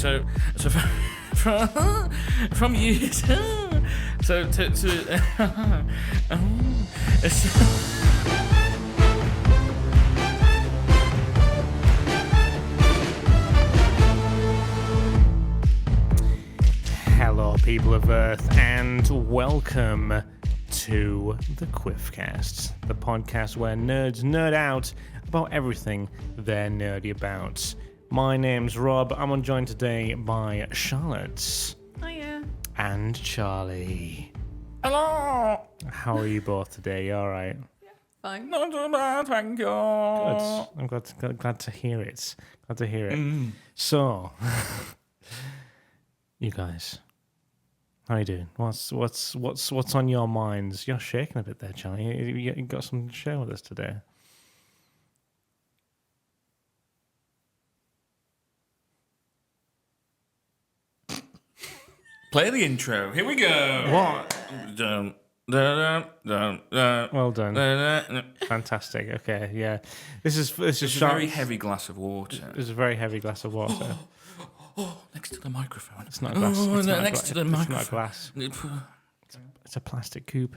So from you. So to. Hello, people of Earth, and welcome to the QuiffCast, the podcast where nerds nerd out about everything they're nerdy about. My name's Rob. I'm joined today by Charlotte. Hiya. And Charlie. Hello. How are you both today? You all right? Yeah, fine. Not too bad, thank you. Good. I'm glad to hear it. Glad to hear it. So, you guys, how you doing? What's on your minds? You're shaking a bit there, Charlie. You got something to share with us today? Play the intro. Here we go. What? Dun, dun, dun, dun, Well done. dun, dun. Fantastic. Okay, yeah. This is It's a very heavy glass of water. It's a very heavy glass of water. Oh, next to the microphone. It's not a glass. Oh, It's not a next gla- to the It's microphone. not a glass. It's a plastic cube.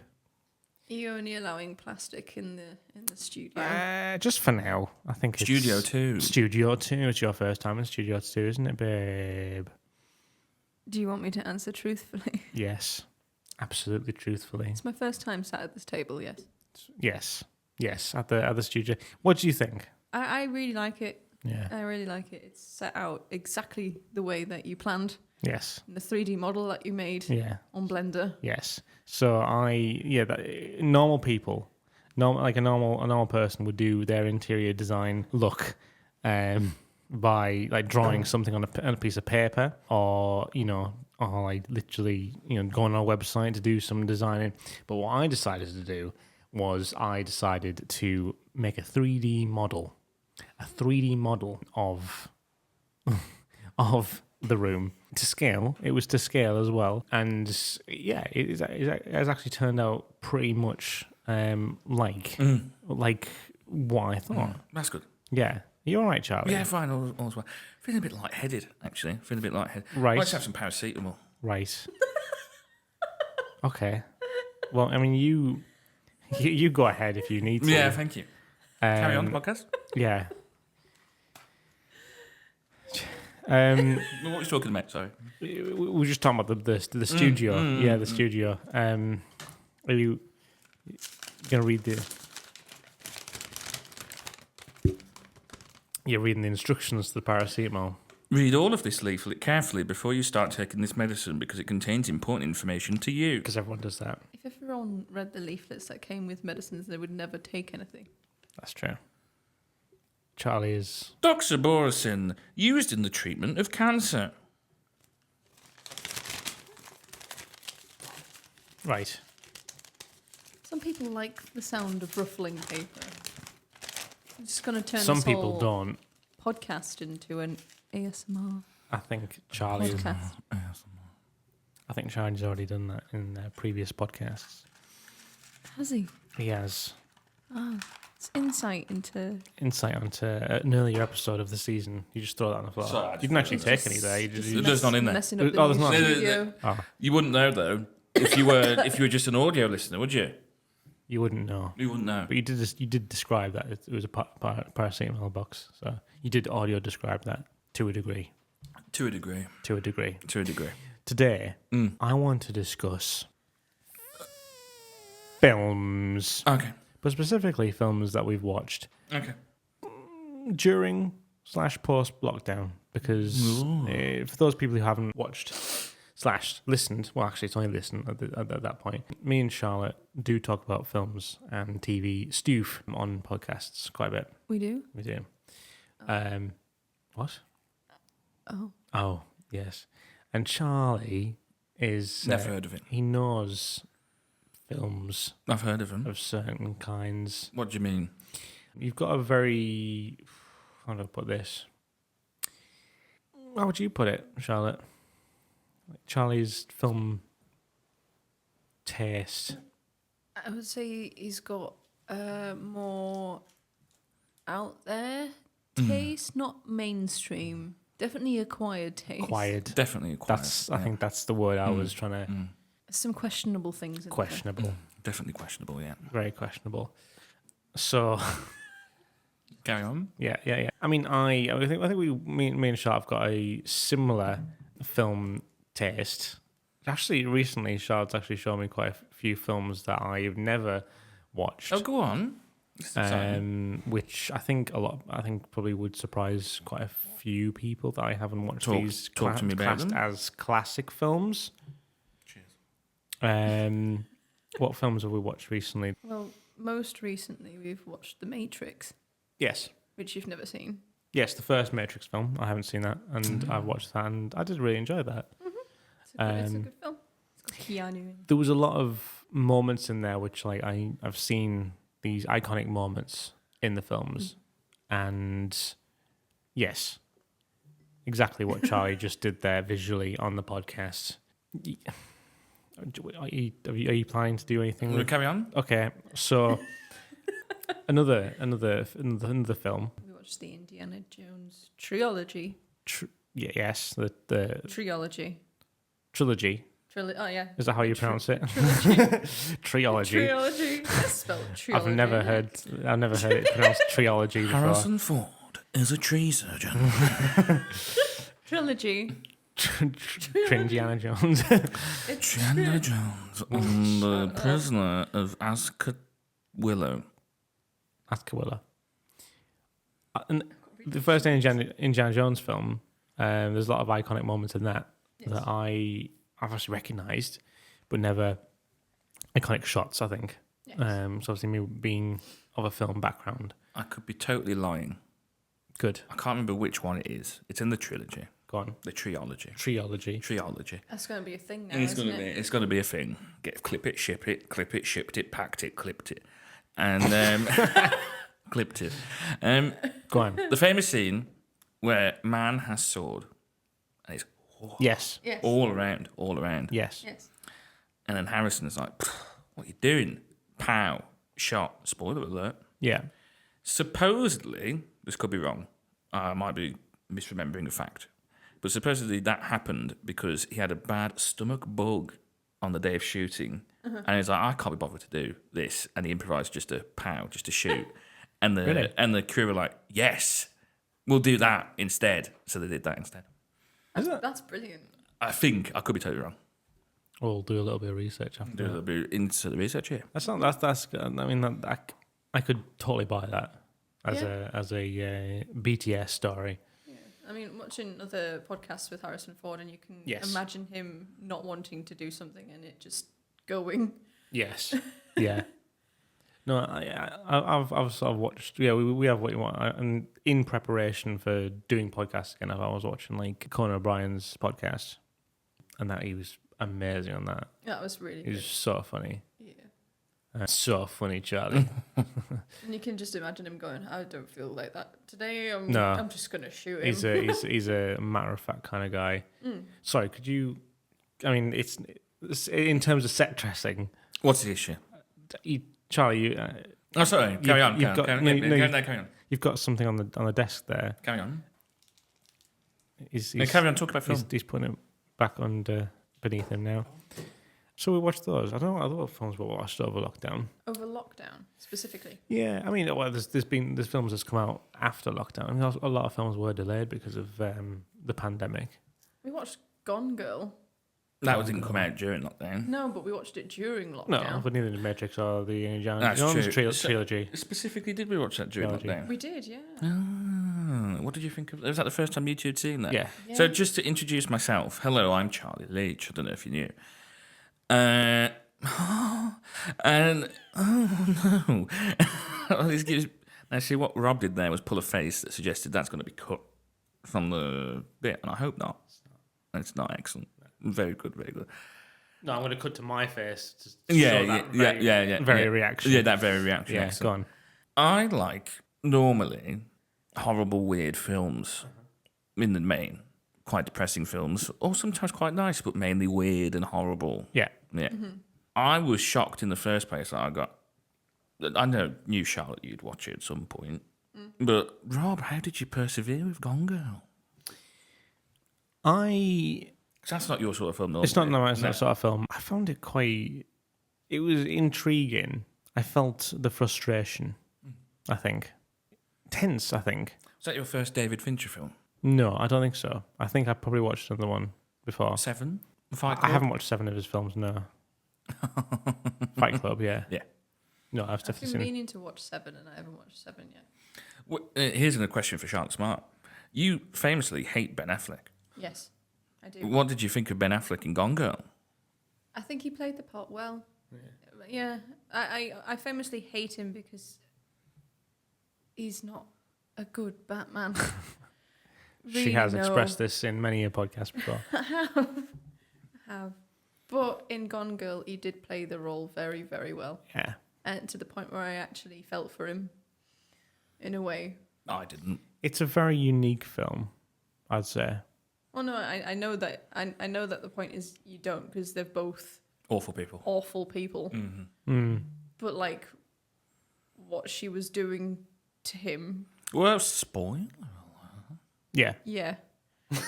Are you only allowing plastic in the studio? Just for now. I think it's Studio 2. Studio 2. It's your first time in Studio 2, isn't it, babe? Do you want me to answer truthfully? Yes. Absolutely truthfully. It's my first time sat at this table, yes. Yes. At the studio. What do you think? I really like it. Yeah. I really like it. It's set out exactly the way that you planned. Yes. The 3D model that you made on Blender. Yes. So normal people, like a normal person would do their interior design look, by like drawing something on a piece of paper, or like literally going on a website to do some designing. But what I decided to do was to make a 3D model of of the room to scale. It was to scale as well, and yeah, it has actually turned out pretty much like what I thought. That's good. Yeah. You all right, Charlie? Yeah, fine. All's well. Feeling a bit lightheaded, actually. Right. Let's have some paracetamol. Right. Okay. Well, I mean, you go ahead if you need to. Yeah, thank you. Carry on the podcast. Yeah. What were you talking about? Sorry. We were just talking about the studio. The studio. Are you gonna read the? You're reading the instructions to the paracetamol. Read all of this leaflet carefully before you start taking this medicine because it contains important information to you. Because everyone does that. If everyone read the leaflets that came with medicines, they would never take anything. That's true. Charlie is... Doxaboracin, used in the treatment of cancer. Right. Some people like the sound of ruffling paper. I'm just going to turn Some this people whole don't. podcast into an ASMR I think Charlie's... podcast. I think Charlie's already done that in previous podcasts. Has he? He has. Oh, it's insight into an earlier episode of the season. You just throw that on the floor. Sorry, you didn't actually take any there. There's none in there. Messing up the Oh, there's new not. studio. You wouldn't know though if you were just an audio listener, would you? You wouldn't know. You wouldn't know. But you did describe that. It was a paracetamol box. So you did audio describe that to a degree. To a degree. Today, I want to discuss films. Okay. But specifically films that we've watched Okay. during / post lockdown. Because for those people who haven't watched / listened, well, actually, it's only listened at that point. Me and Charlotte do talk about films and TV stoof on podcasts quite a bit. We do? We do. What? Oh, yes. And Charlie is... Never heard of it. He knows films I've heard of them. of certain kinds. What do you mean? You've got a very... How do I put this? How would you put it, Charlotte? Charlie's film taste. I would say he's got more out there taste, not mainstream. Definitely acquired taste. Acquired. Definitely acquired. I think that's the word I was trying to. Some questionable things in Questionable. Definitely questionable, yeah. Very questionable. So. Carry on. Yeah. I mean, I think me and Sharp have got a similar film taste. Actually, recently, Sharp's actually shown me quite a few films that I've never watched. Oh, go on. Which I think probably would surprise quite a few people that I haven't watched these talk to me about classed them. as classic films. Cheers. What films have we watched recently? Well, most recently we've watched The Matrix, Yes. which you've never seen. Yes, the first Matrix film. I haven't seen that, and I've watched that, and I did really enjoy that. It's a good film. It's got Keanu in. There was a lot of moments in there which, like, I've seen these iconic moments in the films, and yes, exactly what Charlie just did there visually on the podcast. Are you planning to do anything? We'll carry on. Okay, so another film. We watched the Indiana Jones Tree-Ology. Yes, the Tree-Ology. trilogy. Oh, yeah. Is that how you pronounce it? Triology. Tree-Ology. That's spelled Tree-Ology. I've never heard it pronounced triology before. Harrison Ford is a tree surgeon. Trilogy. Indiana Jones. Indiana Jones and the Prisoner of Azkawillow. Azkawillow. And the first Indiana Jones film, there's a lot of iconic moments in that that I've actually recognised, but never iconic shots, I think. Yes. So obviously me being of a film background. I could be totally lying. Good. I can't remember which one it is. It's in the trilogy. Go on. The Tree-ology. Triology. That's going to be a thing now, It's isn't gonna be. it? It's gonna be a thing. Clip it, ship it, clip it, shipped it, packed it, clipped it, and clipped it. Go on. The famous scene where man has sword, and it's Yes. Yes. all around. Yes. Yes. And then Harrison is like, "What are you doing?" Pow! Shot. Spoiler alert. Yeah. Supposedly, this could be wrong. I might be misremembering a fact. But supposedly that happened because he had a bad stomach bug on the day of shooting. And he's like, I can't be bothered to do this. And he improvised just a pow, just a shoot. And the Really? and the crew were like, yes, we'll do that instead. So they did that instead. That's brilliant. I think, I could be totally wrong. We'll do a little bit of research after. Do a little bit into the research here. That's good. I mean, I could totally buy that as Yeah. a BTS story. Yeah. I mean, watching other podcasts with Harrison Ford, and you can Yes. imagine him not wanting to do something and it just going. Yes. Yeah. No, I've sort of watched. Yeah, we have what you want. And in preparation for doing podcasts again, I was watching like Conan O'Brien's podcast, and that he was amazing on that. That was really He was good. so funny. Yeah. So funny, Charlie. And you can just imagine him going, I don't feel like that today. I'm just going to shoot him. he's a matter of fact kind of guy. Sorry, could you? I mean, it's in terms of set dressing. What's the issue? Charlie, Oh, sorry. Carry on. you've got- Carry on. no, Carry on. you've got something on the desk there. Carry on. He's Carry on. Talk about film. he's putting it back under beneath him now. So we watched those. I don't know what films we watched over lockdown. Over lockdown, specifically. Yeah, I mean, well, there's films that's come out after lockdown. I mean, a lot of films were delayed because of the pandemic. We watched Gone Girl. That didn't come out during lockdown. No, but we watched it during No, lockdown. but neither the Matrix or the Indiana That's Jones true. trilogy. Specifically, did we watch that during Trilogy. lockdown? We did, yeah. What did you think of? Was that the first time you two had seen that? Yeah. So just to introduce myself, hello, I'm Charlie Leach. I don't know if you knew. And oh no, now see what Rob did there was pull a face that suggested that's going to be cut from the bit, and I hope not. It's not excellent. Very good, very good. No, I'm going to cut to my face. Yeah. Very reaction. Yeah, that very reaction. Yeah, Excellent. go on. I like normally horrible, weird films in the main, quite depressing films, or sometimes quite nice, but mainly weird and horrible. Yeah. Yeah. I was shocked in the first place that I knew Charlotte you'd watch it at some point, but Rob, how did you persevere with Gone Girl? I 'Cause that's not your sort of film, though. it's not no, it's not a sort of film. I found it quite. It was intriguing. I felt the frustration. I think tense. I think. Is that your first David Fincher film? No, I don't think so. I think I probably watched another one before. 7? Fight I Club? haven't watched 7 of his films. No. Fight Club. Yeah. Yeah. No, I've I've definitely been seen. meaning to watch 7 and I haven't watched 7 yet. Well, here's a question for Shark Smart. You famously hate Ben Affleck. Yes, I do. What did you think of Ben Affleck in Gone Girl? I think he played the part well. Yeah. I famously hate him because he's not a good Batman. She has expressed this in many a podcast before. I have. But in Gone Girl, he did play the role very, very well. Yeah. And to the point where I actually felt for him in a way. I didn't. It's a very unique film, I'd say. Well, no, I know that. I know that the point is you don't, because they're both Awful people. awful people. Mm-hmm. But like, what she was doing to him, Well, spoil. Yeah. yeah.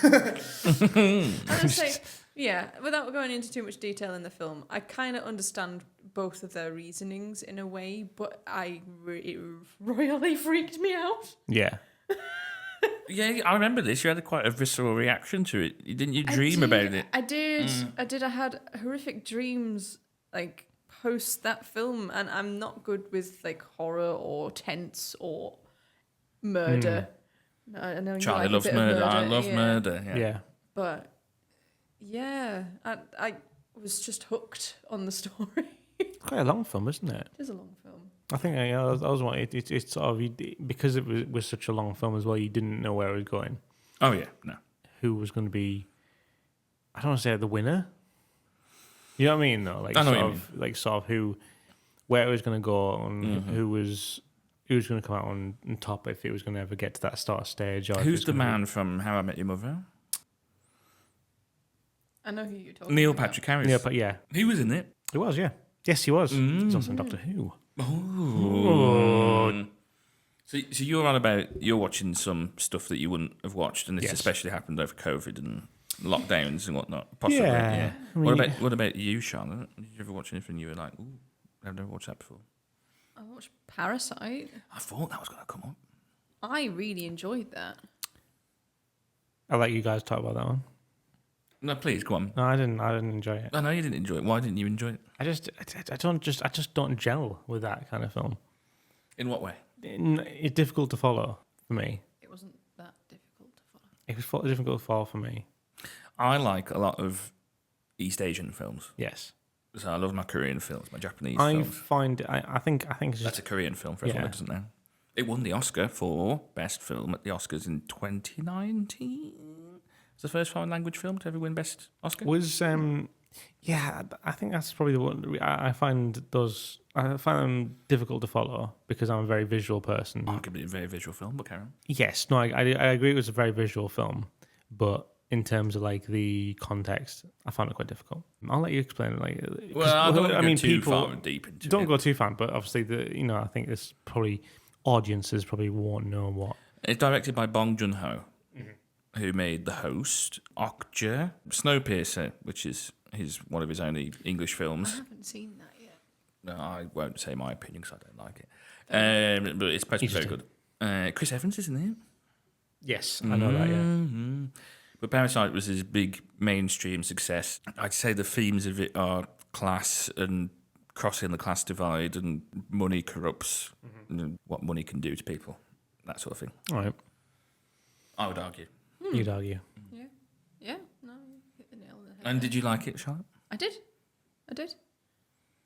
And I say, yeah, without going into too much detail in the film, I kind of understand both of their reasonings in a way, but it royally freaked me out. Yeah. Yeah, I remember this. You had quite a visceral reaction to it. Didn't you dream about it? I did. I had horrific dreams like post that film, and I'm not good with like horror or tense or murder. No, I know you Charlie like a loves bit of murder. I love yeah. murder. Yeah. But yeah, I was just hooked on the story. It's quite a long film, isn't it? It is a long film. I think I was wanting it's sort of because it was such a long film as well. You didn't know where it was going, Oh, yeah. No. who was going to be. I don't want to say the winner. You know what I mean? Though, like I know sort what you of like sort of who, where it was going to go, and who was going to come out on top if it was going to ever get to that start stage. Or if Who's it's the gonna man from How I Met Your Mother? I know who you're talking Neil about. Patrick Harris. Be, yeah, but yeah, He was in it. he was. Yeah, yes, he was. He's also in Doctor Who. Oh. So you're on about you're watching some stuff that you wouldn't have watched, and this Yes. especially happened over COVID and lockdowns and whatnot. Possibly, Yeah. yeah. I mean, what about you, Charlotte? Did you ever watch anything you were like, ooh, I've never watched that before? I watched Parasite. I thought that was going to come up. I really enjoyed that. I'll let you guys talk about that one. No, please go on. No, I didn't enjoy it. I know you didn't enjoy it. Why didn't you enjoy it? I just don't gel with that kind of film. In what way? It's difficult to follow for me. It wasn't that difficult to follow. It was difficult to follow for me. I like a lot of East Asian films. Yes, So I love my Korean films, my Japanese I films. find I think it's That's just a Korean film for everyone Yeah. that doesn't know. It won the Oscar for Best Film at the Oscars in 2019. It's the first foreign language film to ever win Best Oscar. was yeah. I think that's probably the one. I find them difficult to follow because I'm a very visual person. Arguably a very visual film, but carry on. Yes, no, I agree. It was a very visual film, but in terms of like the context, I found it quite difficult. I'll let you explain it. Like, 'cause, Well, I don't go too people far deep into don't it. go too far, but obviously I think this probably audiences probably won't know what. It's directed by Bong Joon-ho, who made The Host, Okja, Snowpiercer, which is one of his only English I films. haven't seen that yet. No, I won't say my opinion because I don't like it. But it's supposed to be very good. Chris Evans is in it. Yes, I know that. Yeah, Mhm. But Parasite was his big mainstream success. I'd say the themes of it are class and crossing the class divide and money corrupts and what money can do to people, that sort of thing. all right. I would argue. You'd argue. Yeah, no, you hit the nail on the head. And did you like it, Charlotte? I did.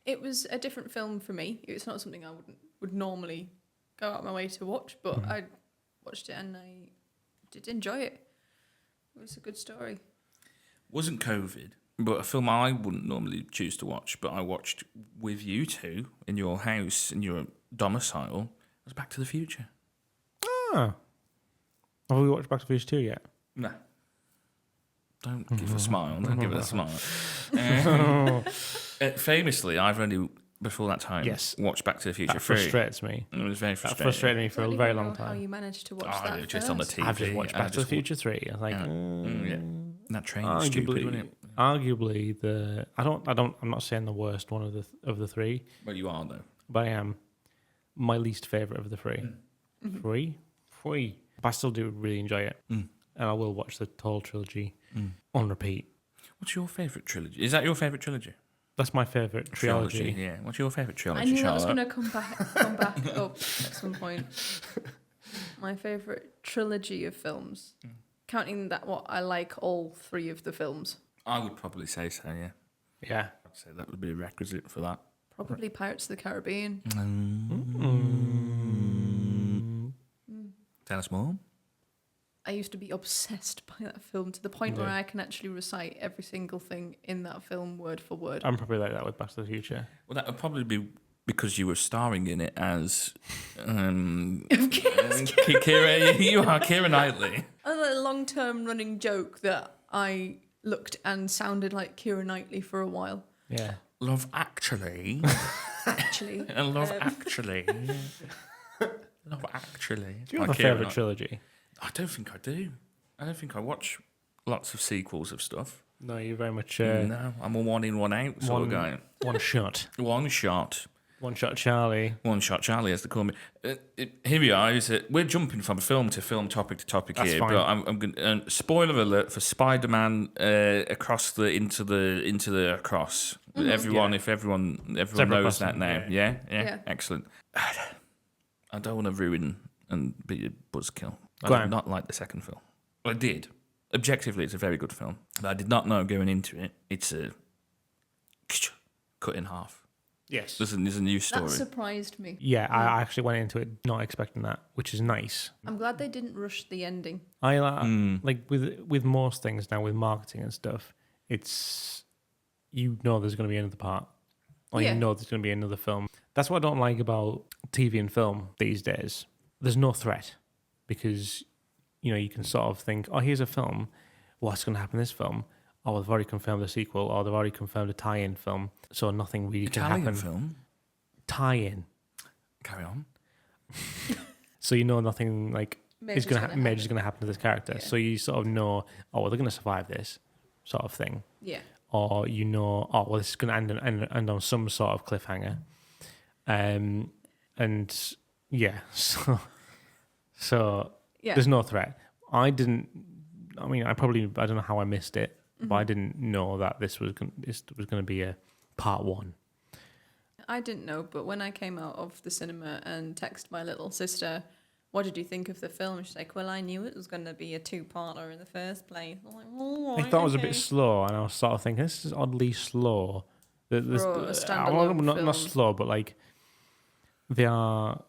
It was a different film for me. It's not something I would normally go out my way to watch, but I watched it and I did enjoy it. It was a good story. Wasn't COVID, but a film I wouldn't normally choose to watch, but I watched with you two in your house, in your domicile, was Back to the Future. Oh, have we watched Back to the Future 2 yet? No. Don't give a smile. Don't give it a smile. Famously, I've only, before that time, Yes. watched Back to the Future That 3. frustrates me. It was very That frustrating. frustrated me for a Don't very even long know How time. you managed to watch Oh, that just on the first. TV. I've just watched I Back to the just Future 3. I was like, Yeah. That train was stupid, wasn't it? Arguably, I'm not saying the worst one of the three. Well, you are though. But I am my least favorite of the three. Three. But I still do really enjoy it, and I will watch the whole trilogy on repeat. What's your favourite trilogy? Is that your favourite trilogy? That's my favourite trilogy. Yeah. What's your favourite trilogy, I knew Charlotte? that was going to come back up at some point. My favourite trilogy of films, counting that what I like all three of the films. I would probably say so, yeah. Yeah. I'd say that would be a requisite for that. Probably Pirates of the Caribbean. Tell us more. I used to be obsessed by that film to the point where I can actually recite every single thing in that film word for word. I'm probably like that with Back to the Future. Well, that would probably be because you were starring in it as Kira. You are Keira Knightley. A long-term running joke that I looked and sounded like Keira Knightley for a while. Yeah. Love Actually. Actually. Love Actually. Love Actually. Do you have a favourite trilogy? I don't think I do. I don't think I watch lots of sequels of stuff. No, you're very much... No, I'm a one in, one out sort of guy. One shot. One shot. One shot Charlie. One shot Charlie, as they call me. Here we are. We're jumping from film to film, topic to topic. That's here. fine. But I'm going. Spoiler alert for Spider-Man across into the across. Everyone, if everyone knows that now. Yeah. Excellent. I don't want to ruin and be a buzzkill. I did not like the second film. I did. Objectively, it's a very good film. But I did not know going into it, it's a cut in half. Yes. There's a new story. That surprised me. Yeah, I actually went into it not expecting that, which is nice. I'm glad they didn't rush the ending. I like with most things now with marketing and stuff, it's there's going to be another part, or there's going to be another film. That's what I don't like about TV and film these days. There's no threat because you can sort of think, oh, here's a film. What's going to happen in this film? Oh, they've already confirmed the sequel, or they've already confirmed a tie-in film, so nothing really can happen. Italian film? Tie-in. Carry on. So nothing like is going to major is going to happen to this character. Yeah. So you sort of know, oh, well, they're going to survive this sort of thing. Yeah. Or oh, well, this is going to end on some sort of cliffhanger. And yeah, so there's no threat. I don't know how I missed it, but I didn't know that this was going to be a part one. I didn't know, but when I came out of the cinema and texted my little sister, what did you think of the film? She's like, well, I knew it was going to be a two-parter in the first place. I'm like, oh, I thought it was a bit slow, and I was sort of thinking, this is oddly slow. For a standalone not film. slow, but like they are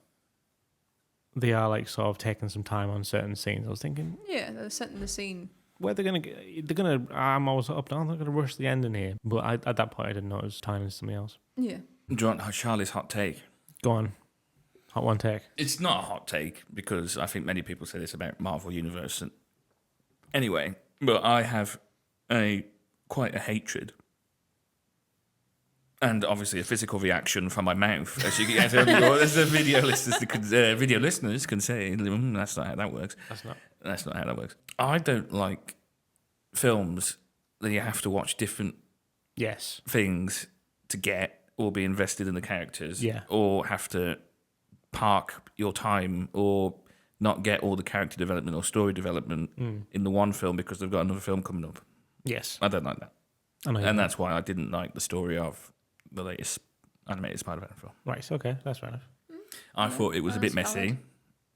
like sort of taking some time on certain scenes. I was thinking, yeah, they're setting the scene. where they're gonna. I'm always up down. They're gonna rush the ending here, but at that point I didn't know it was tying into something else. Yeah. Do you want Charlie's hot take? Go on, hot one take. It's not a hot take because I think many people say this about Marvel Universe. Anyway, but I have quite a hatred. And obviously a physical reaction from my mouth, as the video listeners can say. That's not how that works. That's not how that works. I don't like films that you have to watch different things to get or be invested in the characters, or have to park your time or not get all the character development or story development in the one film because they've got another film coming up. Yes, I don't like that, and that's why I didn't like the story of the latest animated Spider-Man film. Right, okay, that's fair enough. I thought it was a bit messy.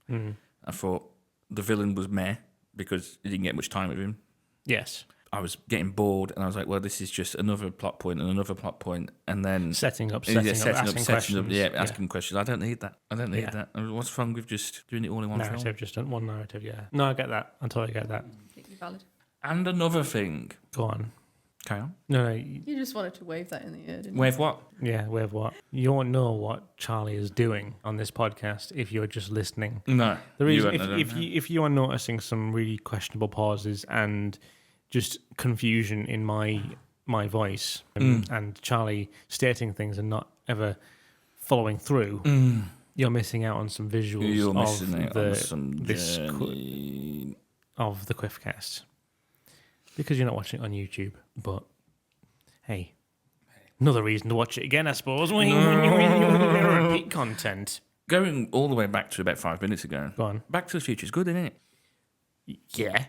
I thought the villain was meh because you didn't get much time with him. Yes. I was getting bored and I was like, well, this is just another plot point and another plot point and then... Setting up, asking questions. Asking questions. I don't need that. That. I mean, what's wrong with just doing it all in one film? Just one narrative, No, I get that. I totally get that. Completely valid. And another thing. Go on. Carry on. No, You just wanted to wave that in the air, didn't you? Wave what? Yeah, wave what? You won't know what Charlie is doing on this podcast if you're just listening. No. The reason, if you are noticing some really questionable pauses and just confusion in my voice and Charlie stating things and not ever following through, you're missing out on some visuals of the QuiffCast. because you're not watching it on YouTube. But hey, another reason to watch it again, I suppose. Repeat content. Going all the way back to about 5 minutes ago. Go on. Back to the Future is good, isn't it? Yeah.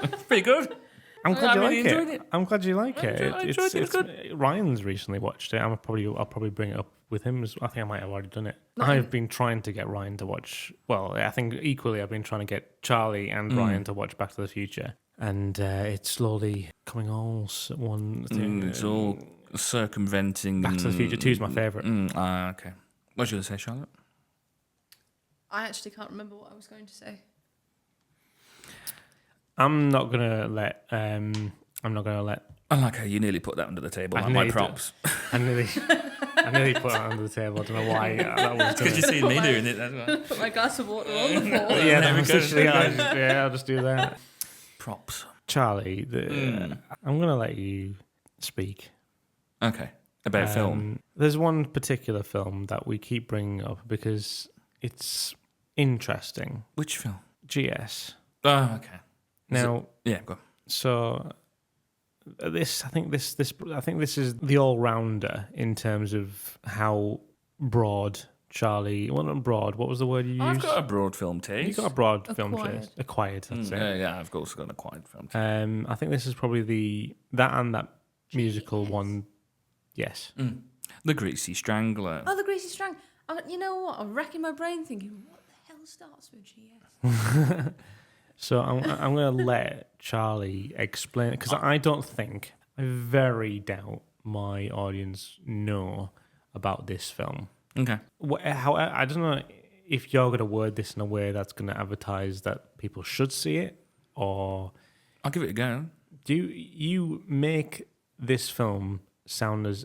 It's pretty good. I'm glad you really like enjoyed it. it. I'm glad you like it. I enjoyed it. It was good. Ryan's recently watched it. I'll probably bring it up with him. I think I might have already done it. I've been trying to get Ryan to watch. Well, I think equally I've been trying to get Charlie and Ryan to watch Back to the Future, and it's slowly coming all one thing. It's all circumventing. Back to the Future 2 is my favourite. Okay. What was you going to say, Charlotte? I actually can't remember what I was going to say. I'm not gonna let. I like how you nearly put that under the table. I Like my nearly props. I nearly put it under the table. I don't know why that was. Because you see me doing it. That's why. Put my glass of water on the floor. Yeah, There we go. I'll just do that. Props. Charlie, I'm gonna let you speak. Okay. About film. There's one particular film that we keep bringing up because it's interesting. Which film? GS. Oh, okay. Now, Yeah, go on. so I think this is the all-rounder in terms of how broad Charlie. Well, not broad. What was the word you used? I've got a broad film taste. You got a broad film Acquired. taste. Acquired. That's it. Yeah, I've also got an acquired film taste. I think this is probably that musical one. Yes. The Greasy Strangler. Oh, the Greasy Strang. You know what? I'm racking my brain thinking, what the hell starts with GS? So I'm going to let Charlie explain because I very doubt my audience know about this film. Okay. How I don't know if you're going to word this in a way that's going to advertise that people should see it, or I'll give it a go. do you make this film sound as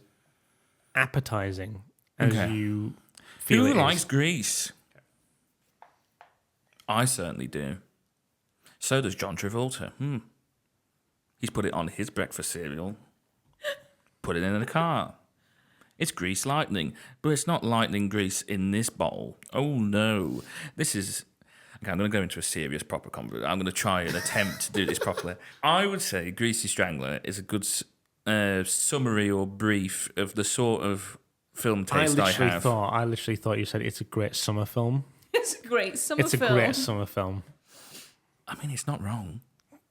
appetizing as you feel Who it likes is? Grease? I certainly do. So does John Travolta. He's put it on his breakfast cereal. Put it in the car. It's grease lightning, but it's not lightning grease in this bowl. Oh no. This is... Okay, I'm going to go into a serious, proper conversation. I'm going to try and attempt to do this properly. I would say Greasy Strangler is a good summary or brief of the sort of film taste I have. I literally thought you said it's a great summer film. It's a great summer It's a film. great summer film. I mean, it's not wrong.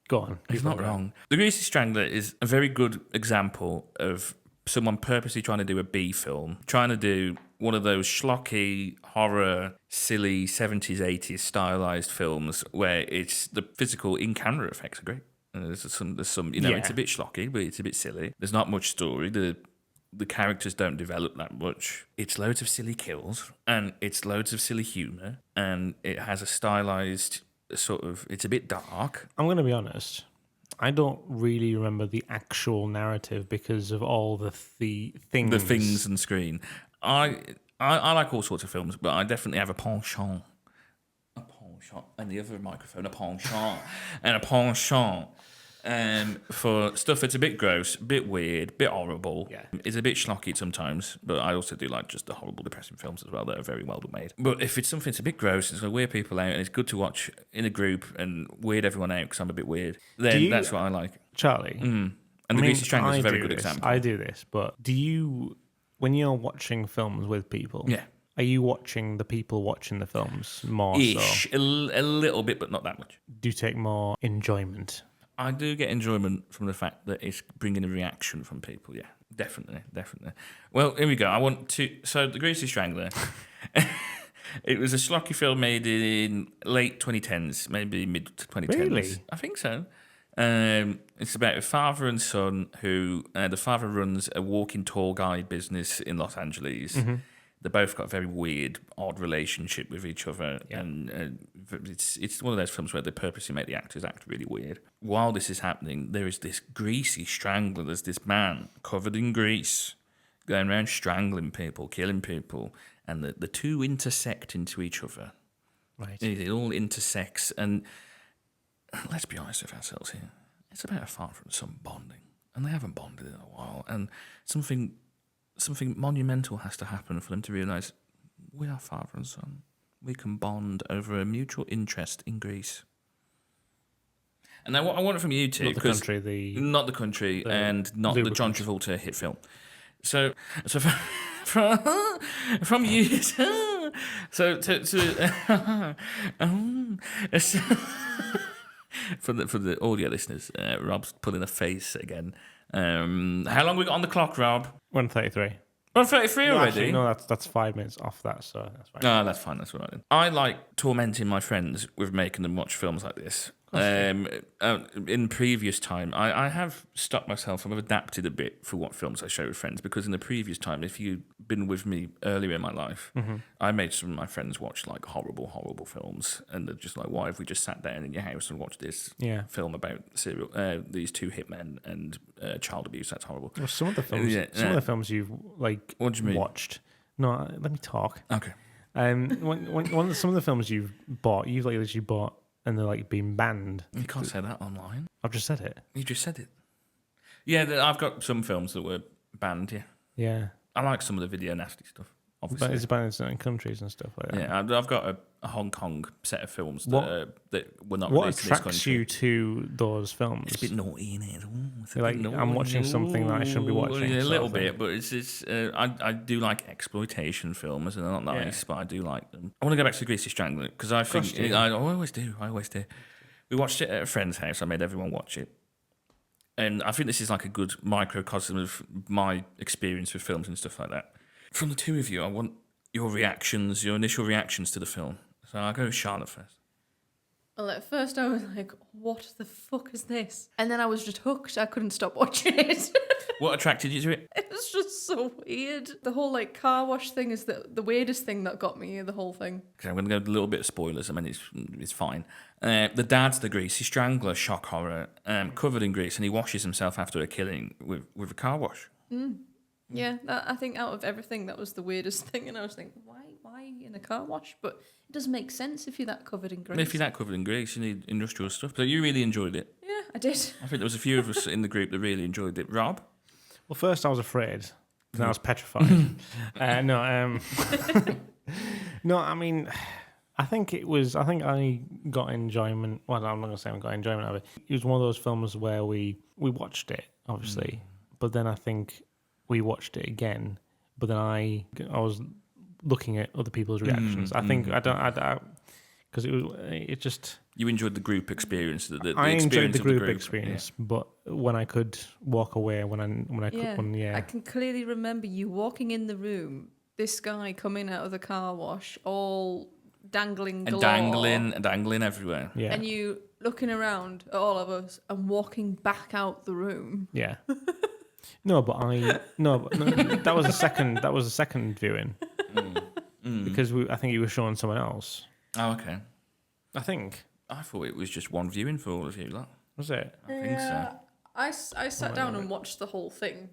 Go on. It's not wrong. The Greasy Strangler is a very good example of someone purposely trying to do a B film, trying to do one of those schlocky, horror, silly 70s, 80s stylized films where it's the physical in-camera effects are great. There's some, it's a bit schlocky, but it's a bit silly. There's not much story. The characters don't develop that much. It's loads of silly kills, and it's loads of silly humour, and it has a stylized sort of... It's a bit dark. I'm going to be honest. I don't really remember the actual narrative because of all the things. The things on screen. I like all sorts of films, but I definitely have a penchant. And the other microphone, a penchant. And a penchant for stuff that's a bit gross, a bit weird, a bit horrible. Yeah. It's a bit schlocky sometimes, but I also do like just the horrible, depressing films as well that are very well made. But if it's something that's a bit gross, it's going to weird people out, and it's good to watch in a group and weird everyone out because I'm a bit weird, then that's what I like. Charlie. And The Greasy Strangler is a very good example. I do this, but do you, when you're watching films with people, Yeah. are you watching the people watching the films more Ish. so? A little bit, but not that much. Do you take more enjoyment? I do get enjoyment from the fact that it's bringing a reaction from people. Yeah, definitely. Well, here we go. So, The Greasy Strangler. It was a schlocky film made in late 2010s, maybe mid 2010s. Really? I think so. It's about a father and son who the father runs a walking tour guide business in Los Angeles. Mm-hmm. They both got a very weird, odd relationship with each other, and it's one of those films where they purposely make the actors act really weird. While this is happening, there is this greasy strangler. There's this man covered in grease going around strangling people, killing people, and the two intersect into each other. Right. It all intersects, and let's be honest with ourselves here. It's about a father and son bonding, and they haven't bonded in a while, and something monumental has to happen for them to realise we are father and son. We can bond over a mutual interest in Greece. And then what I want from you two, Not the 'cause- country, not the country, and not the John Travolta hit film. So from you, so for the audio listeners, Rob's pulling a face again. How long we got on the clock, Rob? 133. 133 No, already. actually, no, that's 5 minutes off that, so that's fine. Oh, that's fine. That's all right. Then. I like tormenting my friends with making them watch films like this. In previous time, I have stopped myself. I've adapted a bit for what films I show with friends, because in the previous time, if you'd been with me earlier in my life, I made some of my friends watch like horrible films, and they're just like, why have we just sat down in your house and watched this film about these two hitmen and child abuse? That's horrible. Well, some of the films you've like what do you mean? watched. No, let me talk. Okay. Some of the films you've literally bought and they're like being banned. You can't say that online. I've just said it. You just said it. Yeah, I've got some films that were banned. Yeah. Yeah. I like some of the video nasty stuff. Obviously. But it's banned in certain countries and stuff like that. Yeah, I've got a Hong Kong set of films that were not What released in this attracts country. you to those films? It's a bit naughty, innit? You're like, I'm watching something that I shouldn't be watching. Yeah, a sort little of thing. bit, but it's I do like exploitation films, and they're not nice, but I do like them. I want to go back to Greasy Strangler, because I think I always do. We watched it at a friend's house. I made everyone watch it. And I think this is like a good microcosm of my experience with films and stuff like that. From the two of you, I want your initial reactions to the film. So I'll go with Charlotte first. Well, at first I was like, what the fuck is this? And then I was just hooked. I couldn't stop watching it. What attracted you to it? It was just so weird. The whole like car wash thing is the weirdest thing that got me, the whole thing. Okay, I'm going to go a little bit of spoilers. I mean, it's fine. The dad's the Greasy Strangler, shock horror, covered in grease, and he washes himself after a killing with a car wash. Yeah, I think out of everything, that was the weirdest thing. And I was thinking, why in a car wash? But it doesn't make sense if you're that covered in grease. If you're that covered in grease, you need industrial stuff. So you really enjoyed it. Yeah, I did. I think there was a few of us in the group that really enjoyed it. Rob? Well, first I was afraid, and I was petrified. No, I mean, I think I got enjoyment. Well, I'm not going to say I got enjoyment out of it. It was one of those films where we watched it, obviously, but then I think we watched it again, but then I was looking at other people's reactions. I think because it just. You enjoyed the group experience. I enjoyed the group group experience, but when I could walk away, I can clearly remember you walking in the room, this guy coming out of the car wash, all dangling galore, dangling everywhere. Yeah. and you looking around at all of us and walking back out the room. Yeah. That was a second viewing. Because I think you were showing someone else. Oh, okay. I think. I thought it was just one viewing for all of you. Like. Was it? I think so. I sat down and watched the whole thing.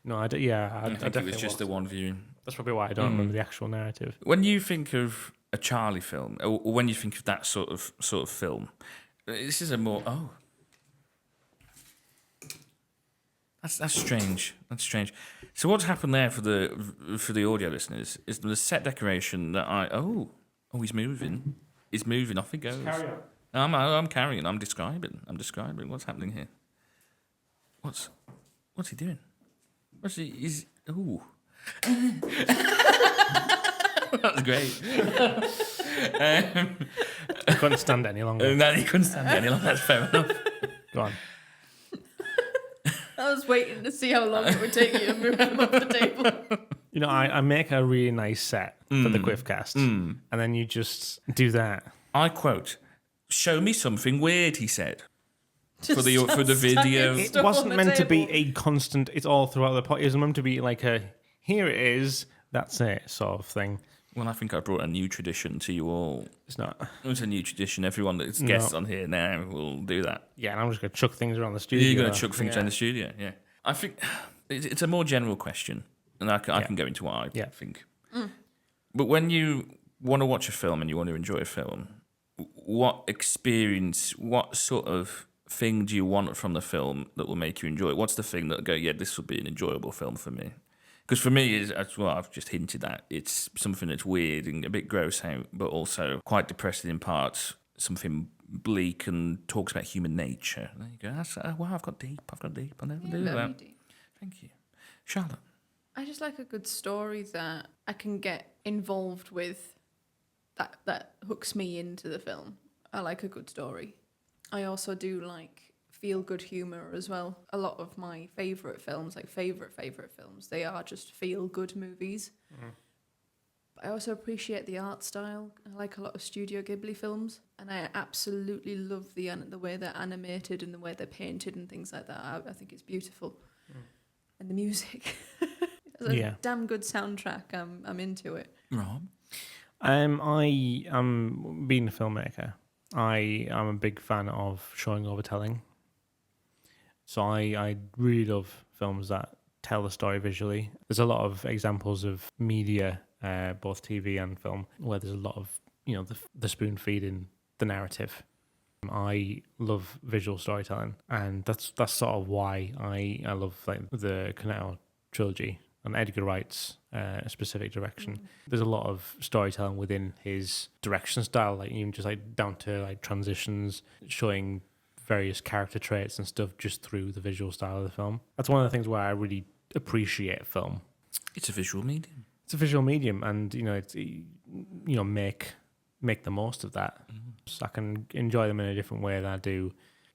No, I think it was just the one viewing. That's probably why I don't remember the actual narrative. When you think of a Charlie film, or when you think of that sort of film, this is a more That's strange. That's strange. So what's happened there for the audio listeners is the set decoration that he's moving. He's moving. Off he goes. Carry on. I'm carrying. I'm describing. What's happening here. What's he doing? He's ooh. That was great. I couldn't stand it any longer. And then he couldn't stand it any longer. That's fair enough. Go on. I was waiting to see how long it would take you to move them off the table. You know, I make a really nice set for the QuiffCast, and then you just do that. I quote, "Show me something weird," he said. Just For the video. It stuff wasn't on the meant to be table. a constant, it's all throughout the pot. It was meant to be like a, here it is, that's it sort of thing. Well, I think I brought a new tradition to you all. It's not. It's a new tradition. Everyone that's guests on here now will do that. Yeah, and I'm just going to chuck things around the studio. You're going to chuck things around the studio, yeah. I think it's a more general question, and I can go into what I think. But when you want to watch a film and you want to enjoy a film, what sort of thing do you want from the film that will make you enjoy it? What's the thing that go, yeah, this will be an enjoyable film for me? Because for me, as well, I've just hinted at, it's something that's weird and a bit gross out, but also quite depressing in parts. something bleak and talks about human nature. There you go. That's, wow, I've got deep. I never knew very that. deep. Thank you. Charlotte. I just like a good story that I can get involved with that hooks me into the film. I like a good story. I also do like feel-good humour as well. A lot of my favourite films, like favourite films, they are just feel-good movies. Mm-hmm. I also appreciate the art style. I like a lot of Studio Ghibli films, and I absolutely love the way they're animated and the way they're painted and things like that. I think it's beautiful. And the music. It's a damn good soundtrack. I'm into it. Rob? I am being a filmmaker. I am a big fan of showing over telling. So I really love films that tell the story visually. There's a lot of examples of media, both TV and film, where there's a lot of the spoon feeding the narrative. I love visual storytelling, and that's sort of why I love like the Cornetto trilogy and Edgar Wright's specific direction. There's a lot of storytelling within his direction style, like even just like down to like transitions, showing various character traits and stuff just through the visual style of the film. That's one of the things where I really appreciate film. It's a visual medium. It's a visual medium, and it's make the most of that. So I can enjoy them in a different way than I do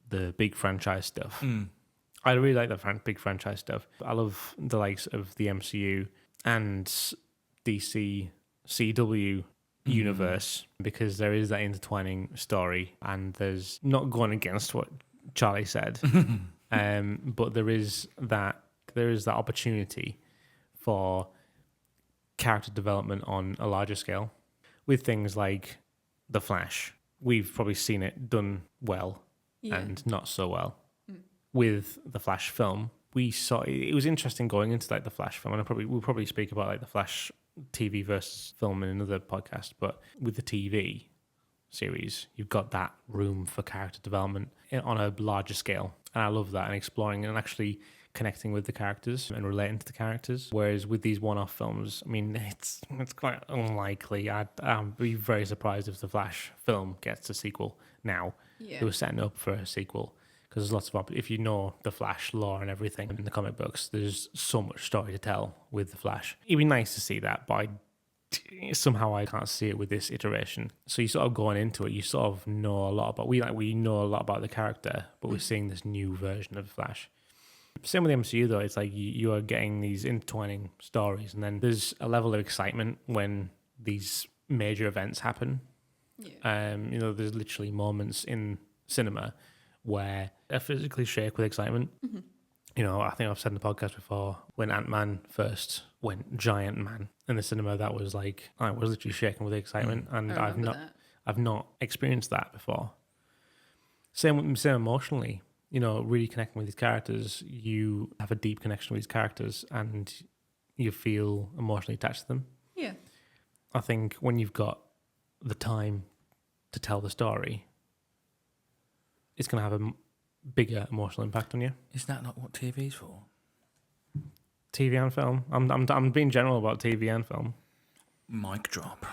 the big franchise stuff. I really like the big franchise stuff. I love the likes of the MCU and DC CW universe because there is that intertwining story, and there's not going against what Charlie said, but there is that opportunity for character development on a larger scale with things like The Flash. We've probably seen it done well and not so well. With the Flash film, we saw it was interesting going into like the Flash film, and we'll probably speak about like the Flash TV versus film in another podcast. But with the TV series, you've got that room for character development on a larger scale, and I love that, and exploring and actually connecting with the characters and relating to the characters. Whereas with these one-off films, I mean, it's quite unlikely. I'd be very surprised if the Flash film gets a sequel now. They were setting up for a sequel. Because there's lots of if you know the Flash lore and everything in the comic books, there's so much story to tell with the Flash. It'd be nice to see that, but somehow I can't see it with this iteration. So you sort of going into it, you sort of know a lot about we know a lot about the character, but we're seeing this new version of the Flash. Same with the MCU though, it's like you are getting these intertwining stories, and then there's a level of excitement when these major events happen. There's literally moments in cinema where I physically shake with excitement. I think I've said in the podcast before, when Ant-Man first went Giant Man in the cinema, that was like, I was literally shaking with excitement, and I've not experienced that before. Same emotionally, really connecting with these characters. You have a deep connection with these characters, and you feel emotionally attached to them. Yeah. I think when you've got the time to tell the story, it's going to have a bigger emotional impact on you. Is that not what TV's for? TV and film. I'm being general about TV and film. Mic drop.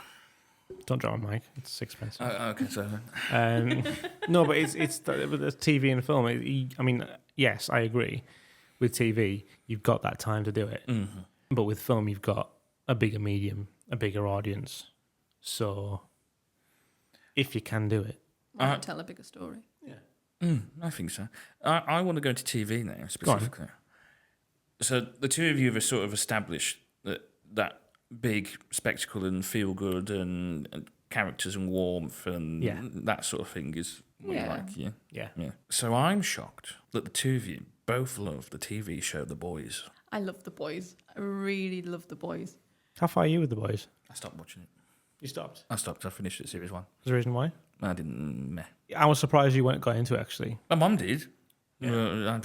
Don't drop a mic. It's expensive. Okay, so no, but it's TV and film. I mean, yes, I agree. With TV, you've got that time to do it, but with film, you've got a bigger medium, a bigger audience. So, if you can do it, why not tell a bigger story? I think so. I want to go into TV now, specifically. So the two of you have sort of established that big spectacle and feel good and characters and warmth and that sort of thing is what you like. Yeah. So I'm shocked that the two of you both love the TV show The Boys. I love The Boys. I really love The Boys. How far are you with The Boys? I stopped watching it. You stopped? I stopped. I finished it series 1. Is there a reason why? I didn't. Meh. I was surprised you got into it, actually. My mum did. Yeah.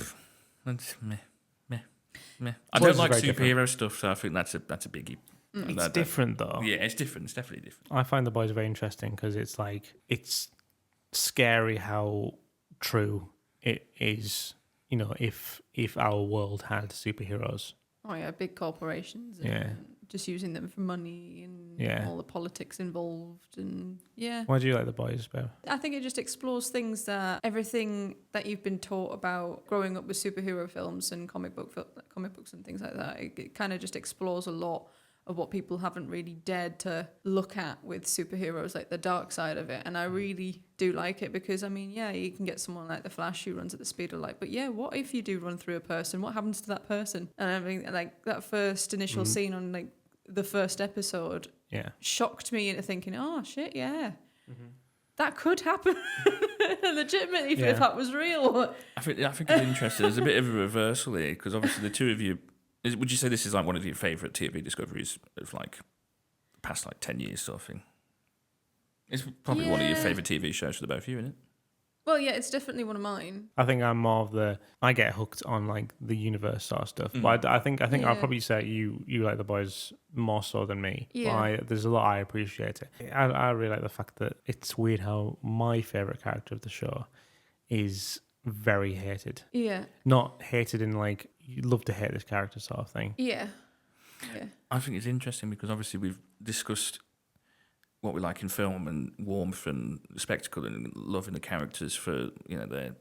Meh. I don't like superhero stuff, so I think that's a biggie. It's different, though. Yeah, it's different. It's definitely different. I find The Boys very interesting because it's like, it's scary how true it is, if our world had superheroes. Oh, yeah, big corporations and just using them for money and Yeah. all the politics involved. And yeah, Why do you like The Boys, Bev? I think it just explores things that everything that you've been taught about growing up with superhero films and comic books and things like that. It kind of just explores a lot of what people haven't really dared to look at with superheroes, like the dark side of it. And I really do like it because, I mean, yeah, you can get someone like the Flash who runs at the speed of light, but yeah, what if you do run through a person? What happens to that person? And I mean, like that first initial scene on like the first episode shocked me into thinking, oh shit, yeah. That could happen legitimately if that was real. I think it's interesting. There's a bit of a reversal here because obviously the two of you. Would you say this is like one of your favourite TV discoveries of like the past like 10 years sort of thing? It's probably one of your favourite TV shows for the both of you, isn't it? Well, yeah, it's definitely one of mine. I think I'm more of I get hooked on like the universe sort of stuff. But I think I'll probably say you like The Boys more so than me. Yeah. There's a lot I appreciate it. I really like the fact that it's weird how my favourite character of the show is very hated. Yeah. Not hated in like you love to hate this character sort of thing. Yeah. Yeah. I think it's interesting because obviously we've discussed what we like in film and warmth and spectacle and loving the characters for, you know, their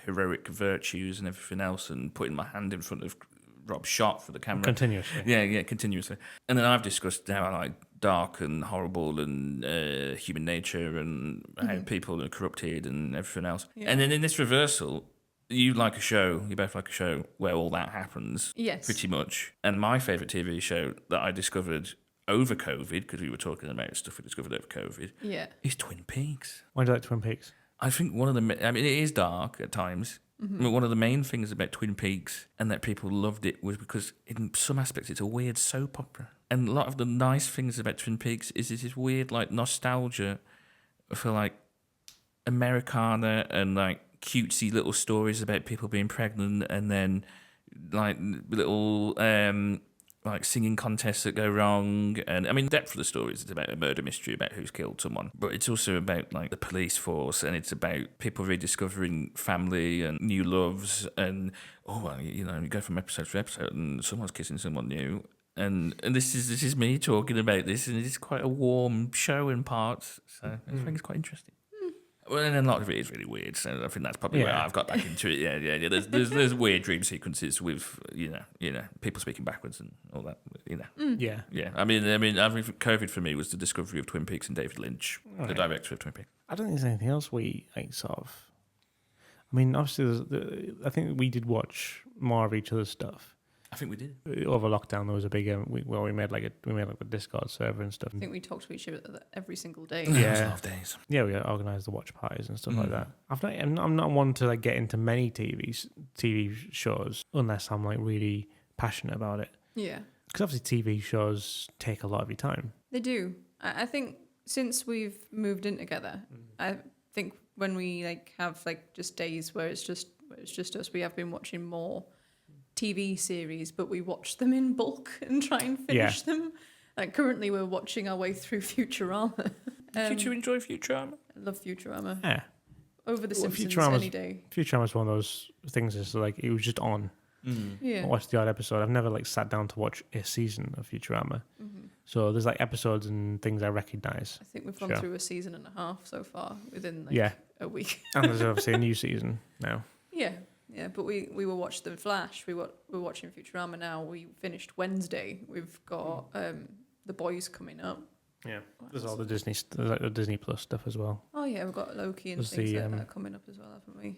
heroic virtues and everything else, and putting my hand in front of Rob's shot for the camera. Continuously. Yeah, continuously. And then I've discussed how I like dark and horrible and human nature and how people are corrupted and everything else. Yeah. And then in this reversal, you both like a show where all that happens. Yes. Pretty much. And my favourite TV show that I discovered over COVID, because we were talking about stuff we discovered over COVID, is Twin Peaks. Why do you like Twin Peaks? I think it is dark at times. But one of the main things about Twin Peaks and that people loved it was because in some aspects it's a weird soap opera. And a lot of the nice things about Twin Peaks is this weird like nostalgia for like Americana and like cutesy little stories about people being pregnant, and then like little like singing contests that go wrong. And I mean, the depth of the stories, it's about a murder mystery about who's killed someone, but it's also about like the police force, and it's about people rediscovering family and new loves, and you go from episode to episode and someone's kissing someone new. And this is me talking about this, and it's quite a warm show in parts, so I think it's quite interesting. Well, and then a lot of it is really weird, so I think that's probably where I've got back into it. Yeah. There's weird dream sequences with people speaking backwards and all that. Yeah. I mean, I think COVID for me was the discovery of Twin Peaks and David Lynch, the director of Twin Peaks. I don't think there's anything else we like sort of. I mean, obviously, I think we did watch more of each other's stuff. I think we did. Over lockdown, there was a big we made a Discord server and stuff. I think we talked to each other every single day. Yeah, a lot of days. Yeah, we organised the watch parties and stuff like that. I'm not one to like get into many TV shows unless I'm like really passionate about it. Yeah, because obviously TV shows take a lot of your time. They do. I think since we've moved in together, I think when we like have like just days where it's just us, we have been watching more TV series, but we watch them in bulk and try and finish them. Like currently we're watching our way through Futurama. Did you enjoy Futurama? I love Futurama. Yeah. Over The Simpsons any day. Futurama's one of those things that's like it was just on. I watched the odd episode. I've never like sat down to watch a season of Futurama. So there's like episodes and things I recognise. I think we've gone through a season and a half so far within like a week. And there's obviously a new season now. Yeah, but we will watch The Flash. We're watching Futurama now. We finished Wednesday. We've got The Boys coming up. Yeah, there's all the Disney Plus stuff as well. Oh yeah, we've got Loki and things like that coming up as well, haven't we?